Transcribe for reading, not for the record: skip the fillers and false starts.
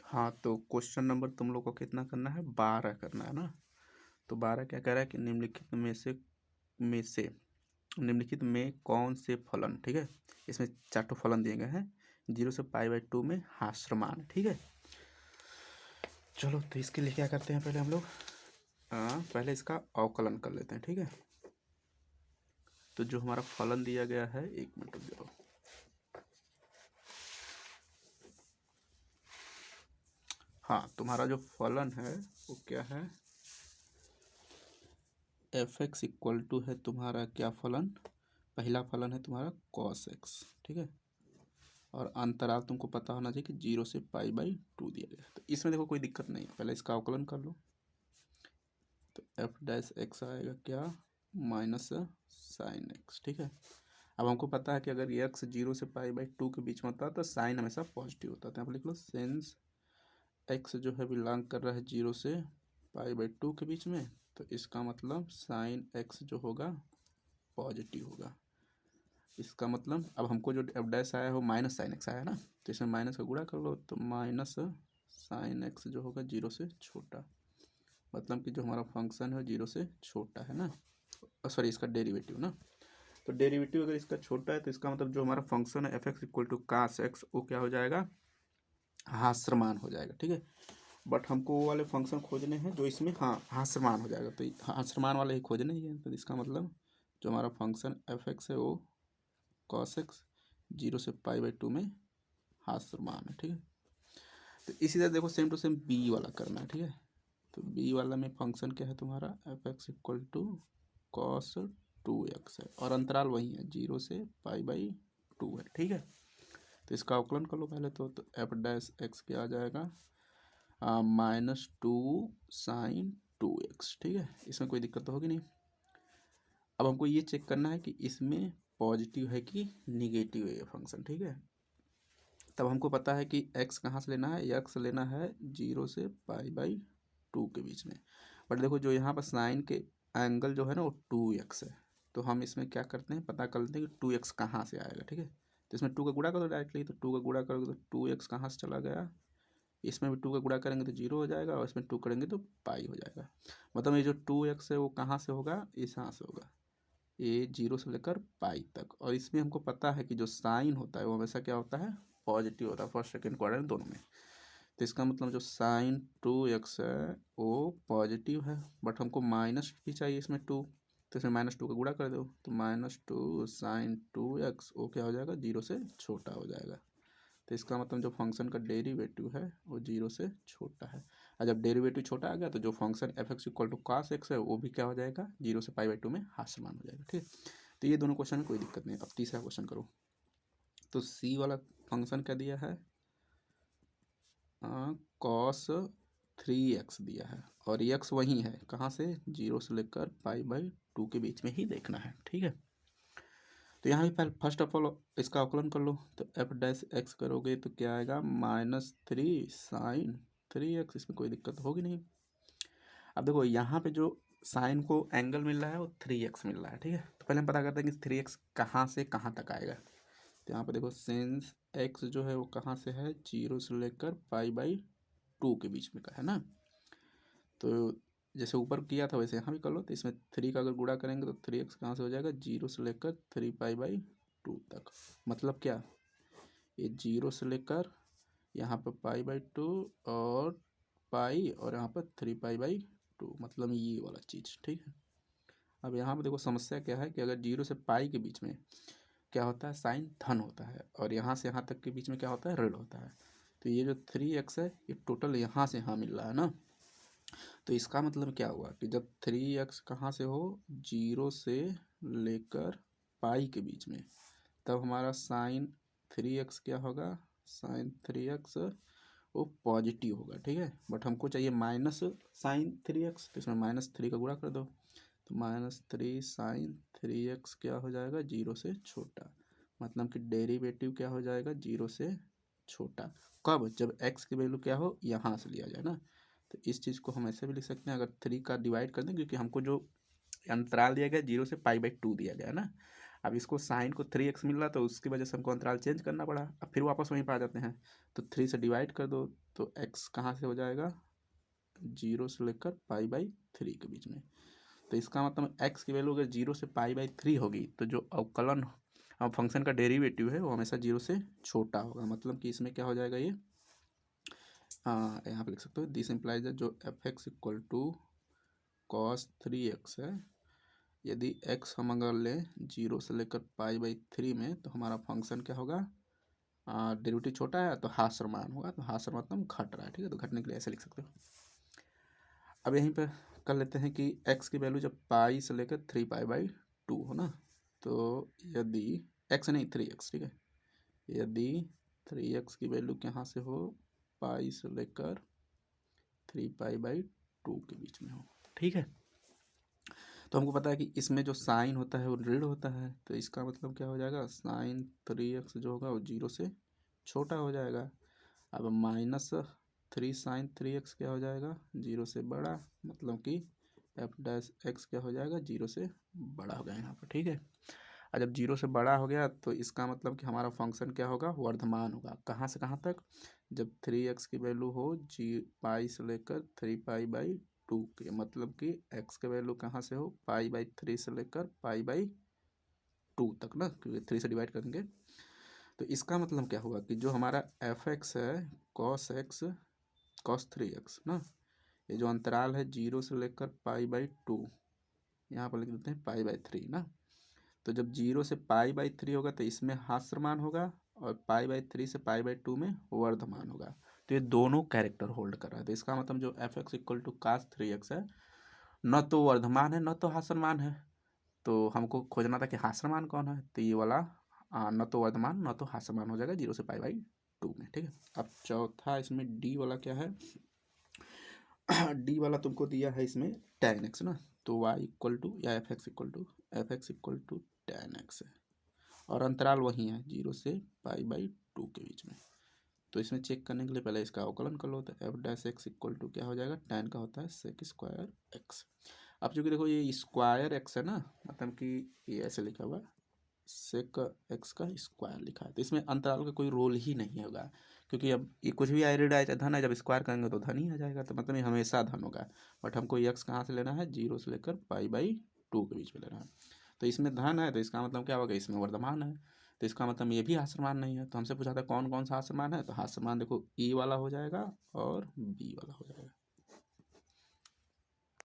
हाँ, तो question number तुम लोग को कितना करना है, 12 करना है ना। तो 12 क्या कह रहा है कि निम्नलिखित में से निम्नलिखित में कौन से फलन, ठीक है, इसमें 4 फलन दिए गए हैं 0 से π/2 में हास्यमान, ठीक है। चलो तो इसके लिए क्या करते हैं, पहले हम लोग पहले इसका अवकलन कर लेते हैं, ठीक है। तो जो हमारा फलन दिया गया है, 1 मिनट रुक जाओ। हाँ, तुम्हारा जो फलन है वो क्या है, f(x) इक्वल टू है तुम्हारा क्या फलन, पहला फलन है तुम्हारा cos x, ठीक है। और अंतराल तुमको पता होना चाहिए कि 0 से π/2 दिया गया है। तो इसमें देखो कोई दिक्कत नहीं है, पहले इसका अवकलन कर लो। तो f' आएगा क्या, माइनस साइन एक्स, ठीक है। अब हमको पता है कि अगर x 0 से π/2 के बीच में होता है तो साइन हमेशा पॉजिटिव होता है। तो यहाँ पर लिख लो सिंस x जो है बिलोंग कर रहा है 0 से π/2 के बीच में, तो इसका मतलब साइन x जो होगा पॉजिटिव होगा। इसका मतलब अब हमको जो f' आया है वो माइनस साइन एक्स आया है ना, तो इसमें माइनस का गुणा कर लो, तो माइनस साइन एक्स जो होगा 0 से छोटा, मतलब कि जो हमारा फंक्शन है 0 से छोटा है ना, सॉरी इसका डेरिवेटिव ना। तो डेरिवेटिव अगर इसका छोटा है तो इसका मतलब जो हमारा फंक्शन है f(x) equal to cos x वो क्या हो जाएगा, हास्यमान हो जाएगा, ठीक है। बट हमको वो वाले फंक्शन खोजने हैं जो इसमें हाँ हास्यमान हो जाएगा, तो हास्यमान वाले ही खोजने ही है। तो इसका मतलब जो हमारा फंक्शन f(x) है वो cos x 0 से π/2 में हास्यमान है, ठीक है। तो इसी तरह देखो सेम टू सेम बी वाला करना है, ठीक है। तो बी वाला में फंक्शन क्या है तुम्हारा, f(x) equal to cos 2x है, और अंतराल वही है 0 से π/2 है, ठीक है। तो इसका अवकलन कर लो पहले तो f' क्या आ जाएगा, -2 sin 2x, ठीक है। इसमें कोई दिक्कत तो होगी नहीं। अब हमको ये चेक करना है कि इसमें पॉजिटिव है कि निगेटिव है ये फंक्शन, ठीक है। तब हमको पता है कि x कहाँ से लेना है, x लेना है 0 से π/2 के बीच में। बट देखो जो यहाँ पर साइन के एंगल जो है ना वो 2x है, तो हम इसमें क्या करते हैं, पता कर लेते हैं कि 2x कहाँ से आएगा, ठीक है। तो इसमें 2 का गुणा कर दो डायरेक्टली, तो 2 का गुणा करोगे तो 2x कहाँ से चला गया, इसमें भी 2 का गुणा करेंगे तो 0 हो जाएगा, और इसमें 2 करेंगे तो पाई हो जाएगा। मतलब ये जो 2x है वो कहाँ से होगा, इस यहाँ से होगा, ये 0 से लेकर पाई तक। और इसमें हमको पता है कि जो साइन होता है वो हमेशा क्या होता है, पॉजिटिव होता है, फर्स्ट सेकंड क्वाड्रेंट दोनों में। तो इसका मतलब जो साइन 2x है वो पॉजिटिव है, बट हमको माइनस भी चाहिए इसमें 2, तो इसमें -2 का गुणा कर दो, तो -2 sin 2x वो क्या हो जाएगा, 0 से छोटा हो जाएगा। तो इसका मतलब जो फंक्शन का डेरिवेटिव है वो 0 से छोटा है। और जब डेरिवेटिव छोटा आ गया तो जो function f(x) equal to cos x है वो भी क्या हो जाएगा, 0 से π/2 में हास्यमान हो जाएगा, ठीक। तो ये दोनों क्वेश्चन में कोई दिक्कत नहीं। अब तीसरा क्वेश्चन करो। तो सी वाला फंक्शन क्या दिया है, cos 3x दिया है, और x वही है कहाँ से, 0 से लेकर π/2 के बीच में ही देखना है, ठीक है। तो यहाँ भी पहले फर्स्ट ऑफ ऑल इसका अवकलन कर लो, तो f' करोगे तो क्या आएगा, -3 sin 3x, इसमें कोई दिक्कत होगी नहीं। अब देखो यहाँ पे जो साइन को एंगल मिल रहा है वो 3x मिल रहा है, ठीक है। तो पहले हम पता करते हैं कि 3x कहाँ से कहाँ तक आएगा। तो यहाँ पे देखो सिंस x जो है वो कहाँ से है, 0 से लेकर π/2 के बीच में का है ना। तो जैसे ऊपर किया था वैसे यहाँ भी कर लो। तो इसमें 3 का अगर गुणा करेंगे तो 3x कहाँ से हो जाएगा, 0 से लेकर 3π/2 तक। मतलब क्या, ये 0 से लेकर यहाँ पर π/2 और पाई, और यहाँ पर 3π/2, मतलब ये वाला चीज़, ठीक है। अब यहाँ पर देखो समस्या क्या है कि अगर 0 से पाई के बीच में क्या होता है, साइन धन होता है, और यहाँ से यहाँ तक के बीच में क्या होता है, ऋण होता है। तो ये जो 3x है ये टोटल यहाँ से यहाँ मिल रहा है ना। तो इसका मतलब क्या हुआ कि जब 3x कहाँ से हो, 0 से लेकर पाई के बीच में, तब हमारा साइन 3x क्या होगा, साइन 3x वो पॉजिटिव होगा, ठीक है। बट हमको चाहिए माइनस साइन 3x, तो इसमें -3 का गुणा कर दो, तो -3 साइन 3x क्या हो जाएगा, 0 से छोटा। मतलब कि डेरिवेटिव क्या हो जाएगा, 0 से छोटा। कब, जब x की वैल्यू क्या हो, यहाँ से लिया जाए ना। तो इस चीज़ को हम ऐसे भी लिख सकते हैं, अगर 3 का डिवाइड कर दें, क्योंकि हमको जो अंतराल दिया गया 0 से π/2 दिया गया ना। अब इसको साइन को 3x मिल रहा तो उसकी वजह से हमको अंतराल चेंज करना पड़ा, अब फिर वापस वहीं पर आ जाते हैं। तो 3 से डिवाइड कर दो तो x कहाँ से हो जाएगा, 0 से लेकर π/3 के बीच में। तो इसका मतलब x की वैल्यू अगर 0 से π/3 होगी तो जो अवकलन फंक्शन का डेरिवेटिव है वो हमेशा 0 से छोटा होगा। मतलब कि इसमें क्या हो जाएगा, ये यहाँ पे लिख सकते हो, दिस इम्प्लाइज जो f(x) equal to cos 3x है, यदि x हम अगर लें 0 से लेकर π/3 में तो हमारा फंक्शन क्या होगा, डेरिवेटिव छोटा है तो हास्यमान होगा, तो हास्यमान मतलब घट रहा है, ठीक है। तो घटने के लिए ऐसे लिख सकते हो। अब यहीं पे कर लेते हैं कि x की वैल्यू जब पाई से लेकर 3π/2 हो ना, तो यदि x नहीं 3x, ठीक है, यदि 3x की वैल्यू कहाँ से हो, पाई से लेकर 3π/2 के बीच में हो, ठीक है। तो हमको पता है कि इसमें जो साइन होता है वो ऋण होता है, तो इसका मतलब क्या हो जाएगा, साइन 3x जो होगा वो 0 से छोटा हो जाएगा। अब -3 साइन 3x क्या हो जाएगा, 0 से बड़ा, मतलब कि f' क्या हो जाएगा, 0 से बड़ा हो गया यहाँ पर, ठीक है। और जब 0 से बड़ा हो गया तो इसका मतलब कि हमारा फंक्शन क्या होगा, वर्धमान होगा। कहाँ से कहाँ तक, जब 3x की वैल्यू हो पाई से लेकर 3π/2 के, मतलब कि x के वैल्यू कहाँ से हो, π/3 से लेकर π/2 तक ना, क्योंकि 3 से डिवाइड करेंगे। तो इसका मतलब क्या होगा कि जो हमारा f(x) है cos 3x ना, ये जो अंतराल है 0 से लेकर π/2, यहाँ पर लिख देते हैं π/3 ना। तो जब 0 से π/3 होगा तो इसमें हास्यमान होगा और π/3 से π/2 में वर्धमान होगा। तो ये दोनों कैरेक्टर होल्ड कर रहा है। तो इसका मतलब जो f(x) equal to cos 3x है, न तो वर्धमान है न तो हास्यमान है। तो हमको खोजना था कि हास्यमान कौन है, तो ये वाला न तो वर्धमान न तो हास्यमान हो जाएगा 0 से π/2 में, ठीक है। अब चौथा इसमें डी वाला क्या है, डी वाला तुमको दिया है इसमें tan x ना, तो y इक्वल टू या f(x) equal to tan x है, और अंतराल वही है 0 से π/2 के बीच में। तो इसमें चेक करने के लिए पहले इसका अवकलन कर लो, तो f' इक्वल टू क्या हो जाएगा, tan का होता है sec स्क्वायर x। अब चूँकि देखो ये स्क्वायर x है ना, मतलब कि ये ऐसे लिखा हुआ sec x का स्क्वायर लिखा है, तो इसमें अंतराल का कोई रोल ही नहीं होगा, क्योंकि अब ये कुछ भी आए चाहे धन है, जब स्क्वायर करेंगे तो धन ही आ जाएगा, तो मतलब ये हमेशा धन होगा। बट हमको ये x कहाँ से लेना है, 0 से लेकर π/2 के बीच में लेना है। तो इसमें धन है तो इसका मतलब क्या होगा, इसमें वर्धमान है, तो इसका मतलब ये भी हास्यमान नहीं है। तो हमसे पूछा था कौन कौन सा हास्यमान है, तो हास्यमान देखो E वाला हो जाएगा और B वाला हो जाएगा।